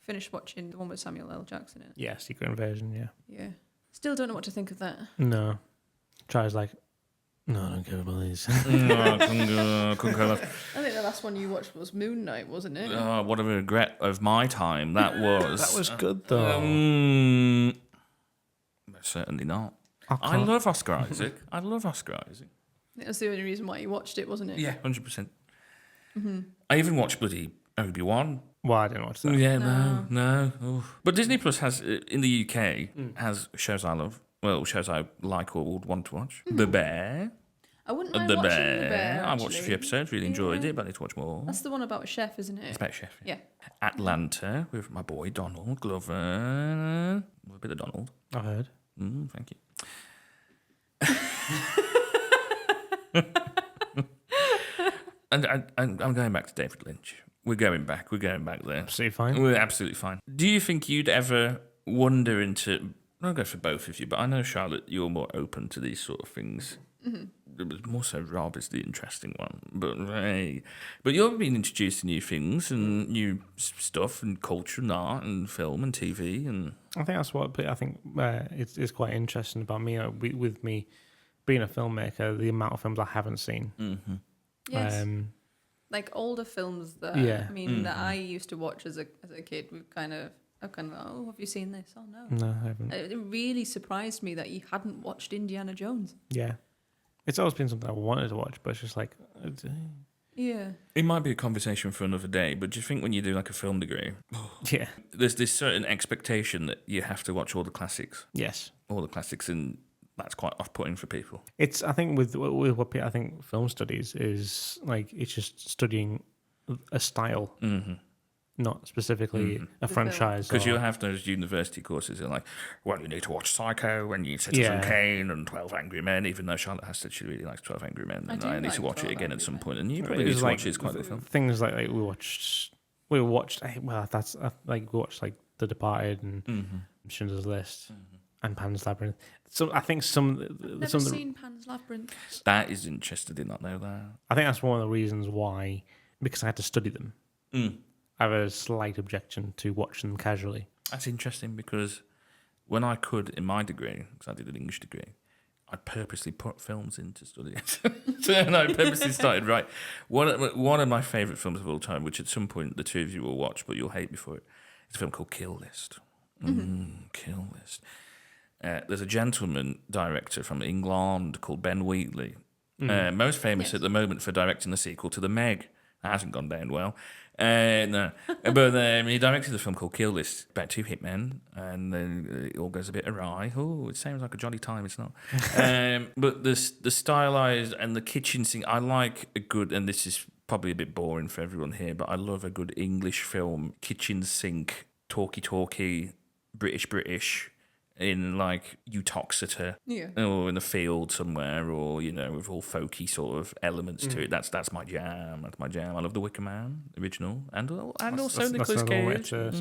Finished watching the one with Samuel L. Jackson in it. Yeah, Secret Invasion. Yeah. Still don't know what to think of that. No, Charlie's like, no, I don't care about these. No, I couldn't care less. I think the last one you watched was Moon Knight, wasn't it? Oh, what a regret of my time that was. That was good though. Certainly not. I love Oscar Isaac. I think that's the only reason why you watched it, wasn't it? Yeah, 100%. I even watched bloody Obi-Wan. Well, I didn't watch that. Yeah, no. Oof. But Disney Plus has, in the UK, has shows I love. Well, shows I like or would want to watch. The Bear. I wouldn't mind watching The Bear, I watched a few episodes, really enjoyed it, but I need to watch more. That's the one about a chef, isn't it? It's about a chef. Yeah. Atlanta, with my boy Donald Glover. A bit of Donald. I heard. Thank you. And I'm going back to David Lynch. We're going back there. Absolutely fine. We're absolutely fine. Do you think you'd ever wander into... I'll go for both of you, but I know, Charlotte, you're more open to these sort of things. It was more so Rob is the interesting one. But hey, but you've been introduced to new things and new stuff and culture and art and film and TV. And I think that's what I think it's quite interesting about me. With me being a filmmaker, the amount of films I haven't seen. Mm-hmm. Yes. Like older films that that I used to watch as a kid. I've kind of oh, have you seen this? Oh no, No, I haven't. It really surprised me that you hadn't watched Indiana Jones. Yeah, it's always been something I wanted to watch, but it's just like, Yeah, it might be a conversation for another day. But do you think when you do like a film degree, yeah, there's this certain expectation that you have to watch all the classics, yes. and that's quite off-putting for people. It's I think with what I think film studies is like it's just studying a style, not specifically a franchise. Because or- you'll have those university courses that are like, well, you need to watch Psycho and you need Citizen Kane and 12 Angry Men, even though Charlotte has said she really likes 12 Angry Men. And I need to watch it again at some point. And you probably need to watch it. It's quite a good film. Things like we watched. Well, that's like we watched like The Departed and Schindler's List and Pan's Labyrinth. So I think Never seen Pan's Labyrinth. That is interesting. Did not know that. I think that's one of the reasons why, because I had to study them. I have a slight objection to watching them casually. That's interesting because when I could in my degree, because I did an English degree, I purposely put films in to study it. And I purposely started right. One of my favourite films of all time, which at some point the two of you will watch, but you'll hate me for it, is a film called Kill List. Kill List. There's a gentleman director from England called Ben Wheatley, most famous at the moment for directing the sequel to The Meg. That hasn't gone down well. No. But he directed a film called Kill List about two hitmen, and then it all goes a bit awry. Oh, it sounds like a jolly time. It's not. But the stylized and the kitchen scene, I like a good, and this is probably a bit boring for everyone here, but I love a good English film, kitchen sink, talky, British, in like Utoxeter, or in the field somewhere, or with all folky sort of elements to it. That's my jam. I love The Wicker Man original, and also Nicolas Cage. Oh,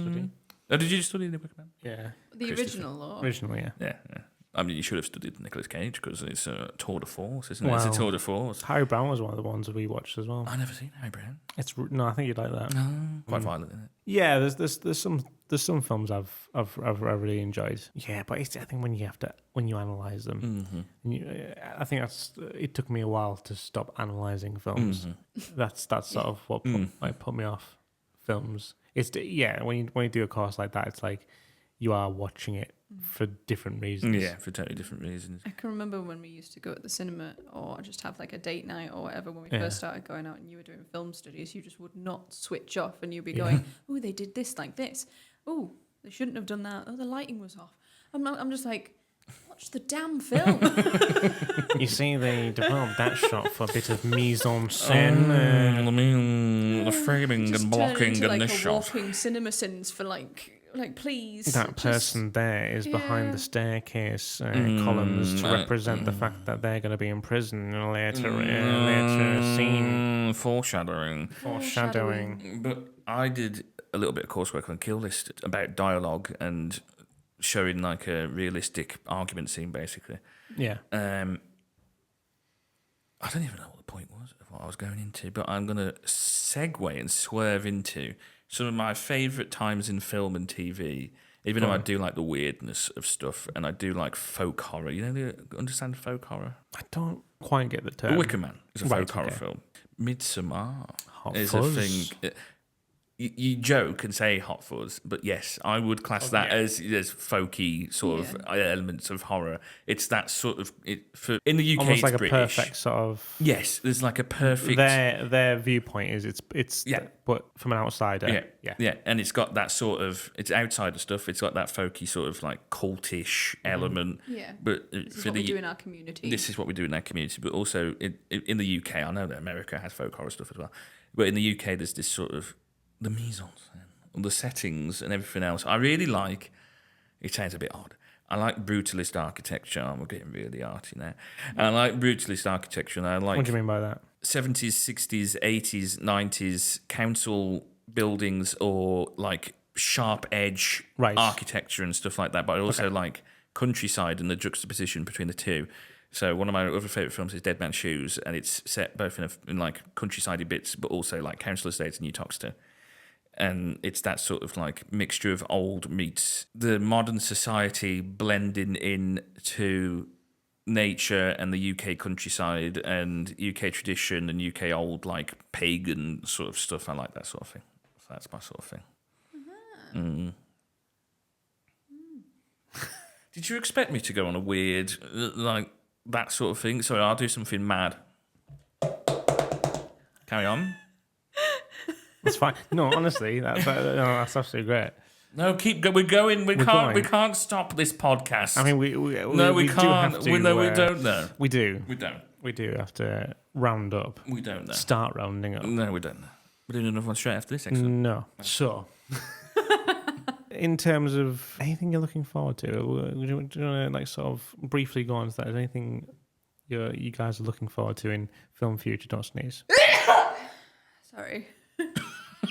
did you study The Wicker Man? Yeah, the original, or original, yeah. Yeah. I mean, you should have studied Nicolas Cage because it's a tour de force, isn't it? Wow. It's a tour de force. Harry Brown was one of the ones that we watched as well. I've never seen Harry Brown. No, I think you'd like that. Quite violent, isn't it? Yeah, there's some films I've really enjoyed. Yeah, but I think when you analyze them, I think it took me a while to stop analyzing films. That's sort of what put me off films. When you do a course like that, it's like you are watching it for different reasons. Yeah, for totally different reasons. I can remember when we used to go at the cinema or just have like a date night or whatever when we first started going out and you were doing film studies, you just would not switch off and you'd be going, oh, they did this like this. Oh, they shouldn't have done that. Oh, the lighting was off. I'm just like, watch the damn film. You see, they developed that shot for a bit of mise en scène. The framing Just and turn blocking into, and like, this a shot. walking cinema sins for like please. That person there is behind the staircase columns to represent the fact that they're going to be in prison in a later scene. Foreshadowing. But I did a little bit of coursework on Kill List about dialogue and showing like a realistic argument scene, basically. Yeah. I don't even know what the point was of what I was going into, but I'm going to segue and swerve into some of my favourite times in film and TV, even though I do like the weirdness of stuff and I do like folk horror. Understand folk horror? I don't quite get the term. The Wicker Man is a folk horror film. Midsommar is a thing. You joke and say Hot Fuzz, but yes, I would class that as folky sort of elements of horror. It's that sort of in the UK. Almost like it's a British. perfect sort of. Yes, there's like a perfect. Their viewpoint is it's but from an outsider. Yeah, and it's got that sort of it's outsider stuff. It's got that folky sort of like cultish element. Yeah, but this is what we do in our community. This is what we do in our community, but also in the UK, I know that America has folk horror stuff as well, but in the UK, there's this sort of the mise en scène, the settings and everything else. I really like. It sounds a bit odd. I like brutalist architecture. We're getting really arty now. I like brutalist architecture, and I like What do you mean by that? 70s, 60s, 80s, 90s council buildings or like sharp edge architecture and stuff like that. But I also like countryside and the juxtaposition between the two. So one of my other favourite films is Dead Man's Shoes, and it's set both in like countryside bits, but also like council estates in New Toxteth. And it's that sort of like mixture of old meets the modern society blending in to nature and the UK countryside and UK tradition and UK old like pagan sort of stuff. I like that sort of thing. So that's my sort of thing. Did you expect me to go on a weird like that sort of thing? Sorry, I'll do something mad. Carry on. It's fine. No, honestly, that's absolutely great. No, we're going. We can't stop this podcast. I mean, we can't. Do have to, we don't know. We do. We don't. We do have to round up. We don't know. Start rounding up. No, we don't know. We're doing another one straight after this. Excellent. No. So, in terms of anything you're looking forward to, do you want to like sort of briefly go on to that? Is there anything you guys are looking forward to in film future? Don't sneeze. Sorry.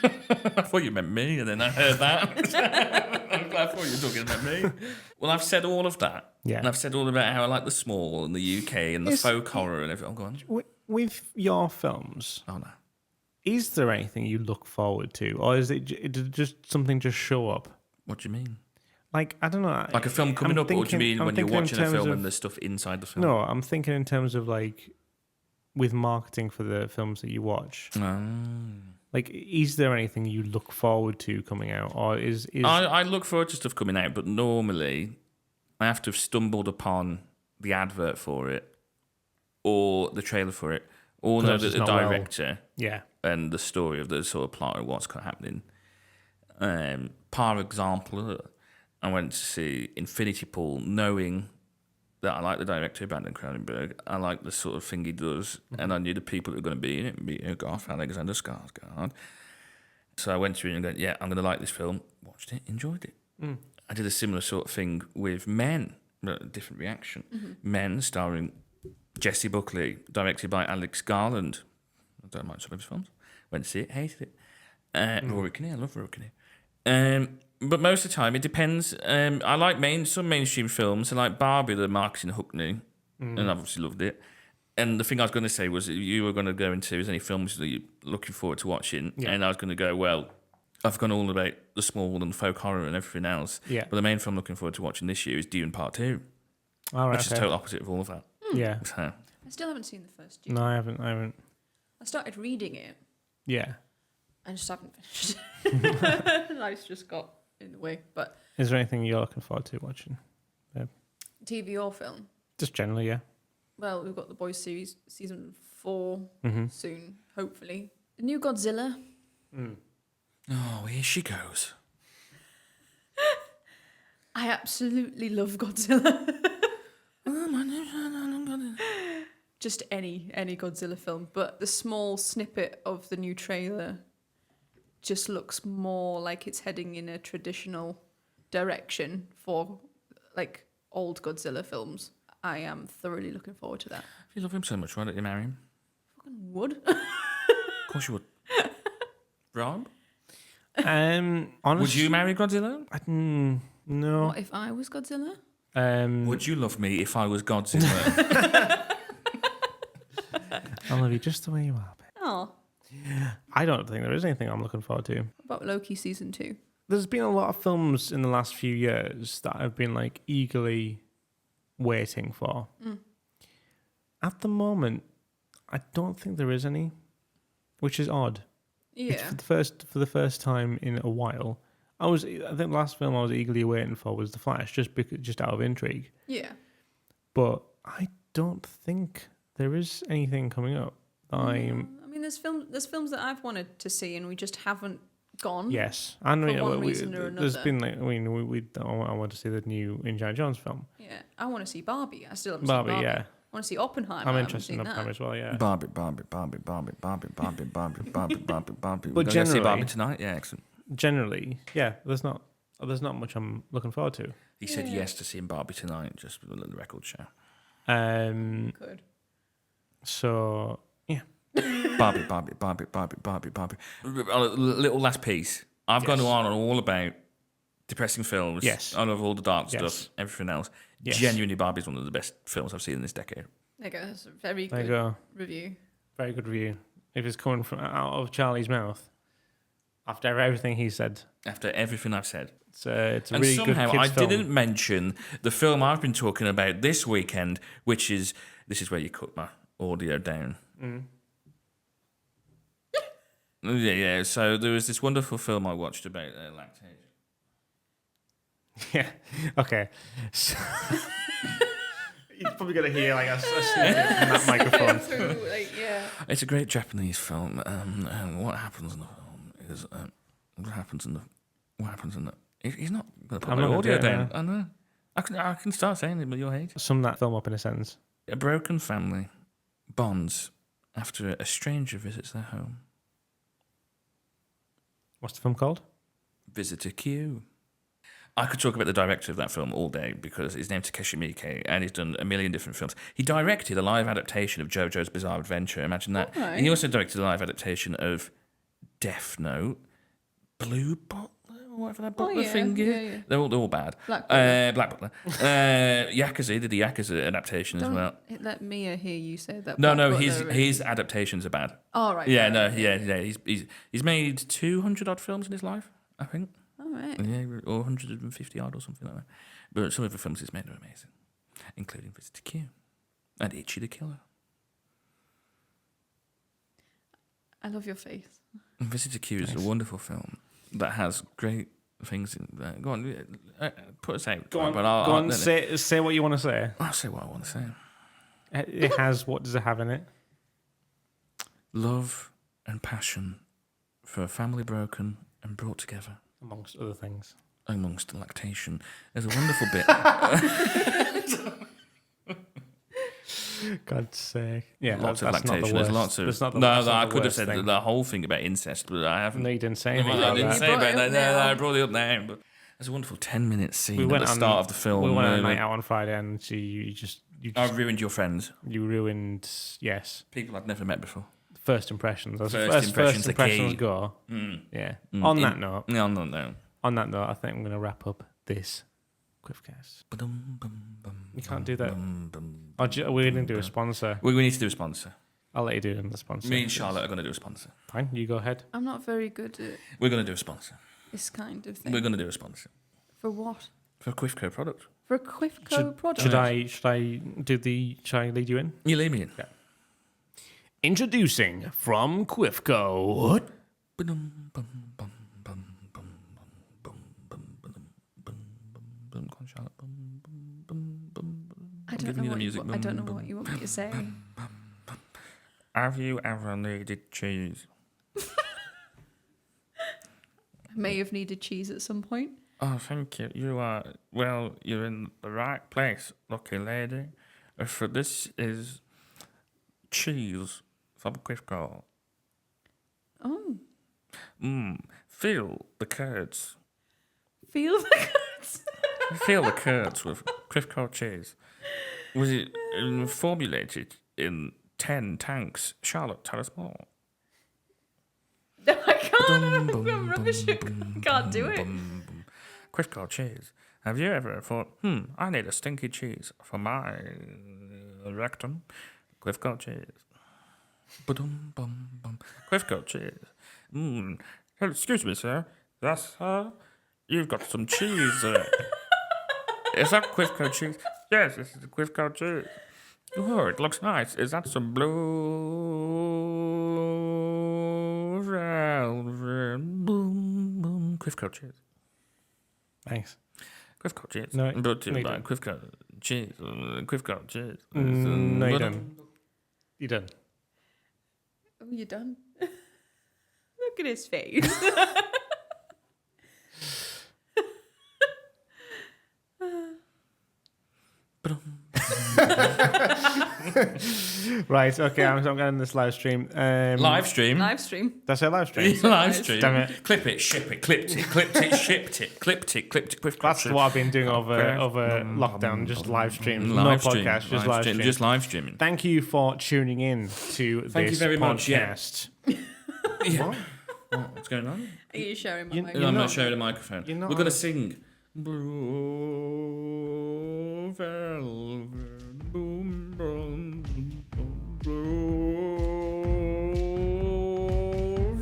I thought you meant me, and then I heard that. I thought you were talking about me. Well, I've said all of that. Yeah. And I've said all about how I like the small and the UK and the folk horror and everything. Oh, go on. With your films, Oh, no. is there anything you look forward to, or is it did just something just show up? What do you mean? Like, I don't know. Like a film coming up, or do you mean when you're watching a film and there's stuff inside the film? No, I'm thinking in terms of like with marketing for the films that you watch. Like, is there anything you look forward to coming out, or is I look forward to stuff coming out, but normally I have to have stumbled upon the advert for it or the trailer for it, or know that the director and the story of the sort of plot of what's happening. Par example, I went to see Infinity Pool knowing that I like the director, Brandon Cronenberg. I like the sort of thing he does, and I knew the people who were going to be in it, Garth Alexander Skarsgård. So I went through and went, yeah, I'm going to like this film. Watched it, enjoyed it. I did a similar sort of thing with Men, but a different reaction. Men, starring Jessie Buckley, directed by Alex Garland. I don't mind some of his films. Went to see it, hated it. Rory Kinnear, I love Rory Kinnear. But most of the time, it depends. I like some mainstream films. I like Barbie, the Marketing hooked me, and I obviously loved it. And the thing I was going to say was you were going to go into, is there any films that you're looking forward to watching? Yeah. And I was going to go, well, I've gone all about the small and folk horror and everything else. Yeah. But the main film I'm looking forward to watching this year is Dune Part 2. All right, which is total opposite of all of that. Yeah. So. I still haven't seen the first Dune. No, I haven't. I started reading it. Yeah. I just haven't finished. Life's just got in the way. But is there anything you're looking forward to watching? TV or film? Just generally, yeah. Well, we've got The Boys series season 4 soon, hopefully. The new Godzilla. Oh, here she goes. I absolutely love Godzilla. Just any Godzilla film, but the small snippet of the new trailer just looks more like it's heading in a traditional direction for like old Godzilla films. I am thoroughly looking forward to that. If you love him so much, why don't you marry him? Fucking would. Of course you would. Rob? Would you marry Godzilla? No. What if I was Godzilla? Would you love me if I was Godzilla? I love you just the way you are, babe. Oh. Yeah. I don't think there is anything I'm looking forward to. What about Loki season 2? There's been a lot of films in the last few years that I've been like eagerly waiting for. At the moment, I don't think there is any, which is odd. Yeah. It's for the first time in a while. I think the last film I was eagerly waiting for was The Flash, just out of intrigue. Yeah. But I don't think there is anything coming up. I mean, there's films that I've wanted to see and we just haven't gone. Yes, and for one reason or another. There's been like, I mean, I want to see the new Indiana Jones film. Yeah, I want to see Barbie. I still haven't seen Barbie. Yeah. I want to see Oppenheimer. I'm interested in Oppenheimer as well. Yeah. Barbie. But We're generally, see Barbie tonight. Yeah, excellent. Generally, yeah. There's not. there's not much I'm looking forward to. He said yes to seeing Barbie tonight, just for the record show. Good. So yeah, Barbie. A little last piece. I've gone on and all about depressing films. Yes. I love all the dark Yes. stuff, everything else. Yes. Genuinely, Barbie's one of the best films I've seen in this decade. There you go. That's a very there you good go. review. Very good review. If it's coming from out of Charlie's mouth, after everything he said, After everything I've said. it's a And really somehow good I kids film. didn't mention the film I've been talking about this weekend, which is, this is where you cut my audio down. Yeah. So there was this wonderful film I watched about lactation. Yeah. Okay. So you're probably gonna hear like a snippet from that microphone. Through, like, yeah. It's a great Japanese film, and what happens in the film is what happens in the. He's not going to put I'm my not gonna audio do it, down. I know. I can start saying it, but you'll hate it. Sum that film up in a sentence. A broken family bonds after a stranger visits their home. What's the film called? Visitor Q. I could talk about the director of that film all day because his name's Takeshi Miike and he's done a million different films. He directed a live adaptation of JoJo's Bizarre Adventure. Imagine that. Alright. And he also directed a live adaptation of Death Note, Blue Butler, whatever that Butler thing is. Yeah. They're all bad. Black Butler. Black Butler. Yakuza, he did the Yakuza adaptation as well. Don't let Mia hear you say that. No, Black his Butler his adaptations are bad. Oh, right. Yeah, right, no, right. yeah. He's made 200 odd films in his life, I think. All right. Yeah, or 150 odd or something like that. But some of the films he's made are amazing, including Visitor Q and Itchy the Killer. I love your face. And Visitor Q is a wonderful film that has great things in there. Go on, put us out. Go on. But Go on. Say what you want to say. I'll say what I want to say. It has. What does it have in it? Love and passion for a family broken and brought together. Amongst other things. Amongst lactation. There's a wonderful bit. God's sake. Yeah, Lots of that's not the lactation. worst. There's lots of. That's not the, No, that's not I the could have worst said thing. the whole thing about incest, but I haven't. No, you didn't say anything I about didn't that. say about You that. brought it up No, now. I brought it up now. But there's a wonderful 10-minute scene We at went the on- start of the film. We went on a where night out on Friday, and you I ruined your friends. you ruined. Yes, People I'd never met before. first impressions. As First impressions are impressions key. go. Mm. Yeah. Mm. On that note, No. I think I'm going to wrap up this QuiffCast. You can't do that. We're going to do a sponsor. We need to do a sponsor. I'll let you do it in the sponsor. Me and Charlotte are going to do a sponsor. Fine, you go ahead. I'm not very good at We're going to do a sponsor. this kind of thing. We're going to do a sponsor. For what? For a QuiffCo product. For a QuiffCo product? Should I lead you in? You leave me in. Yeah. Introducing from QuiffCo. I don't know what you want me to say. Have you ever needed cheese? I may have needed cheese at some point. Oh, thank you. You're in the right place, lucky lady. For this is cheese from QuiffCo. Oh. Feel the curds. Feel the curds. Feel the curds with QuiffCo cheese. Was it formulated in 10 tanks? Charlotte, tell us more. No, I can't. I'm rubbish. I can't do it. QuiffCo cheese. Have you ever thought, I need a stinky cheese for my rectum? QuiffCo cheese. QuiffCo cheese. Excuse me, sir. Yes, sir. You've got some cheese. Is that QuiffCo cheese? Yes, this is the QuiffCo cheese. Oh, it looks nice. Is that some blue velvet? Boom. QuiffCo cheese. Thanks. QuiffCo cheese. No, Brought to no, you you by don't. QuiffCo cheese. QuiffCo cheese. No, you done. You done. Oh, you done? Look at his face. Right, okay, I'm getting this live stream. Live stream. Live stream. Did I say live stream? Live stream. Damn it. Clip it, ship it, clipped it, shipped it, clipped it. That's what I've been doing over lockdown, just live streams. No Live stream, podcast, just live stream. Just live streaming. Thank you for tuning in to Thank this you very much, yeah. podcast. Yeah. What's going on? Are you sharing my You- microphone? I'm not- not sharing a microphone. you're not We're going to on- sing. Blue velvet, boom, boom, blue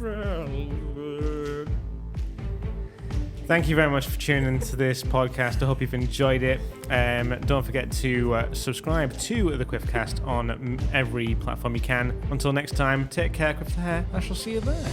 velvet. Thank you very much for tuning into this podcast. I hope you've enjoyed it. Don't forget to subscribe to the QuiffCast on every platform you can. Until next time, take care, Quiff the Hair. I shall see you there.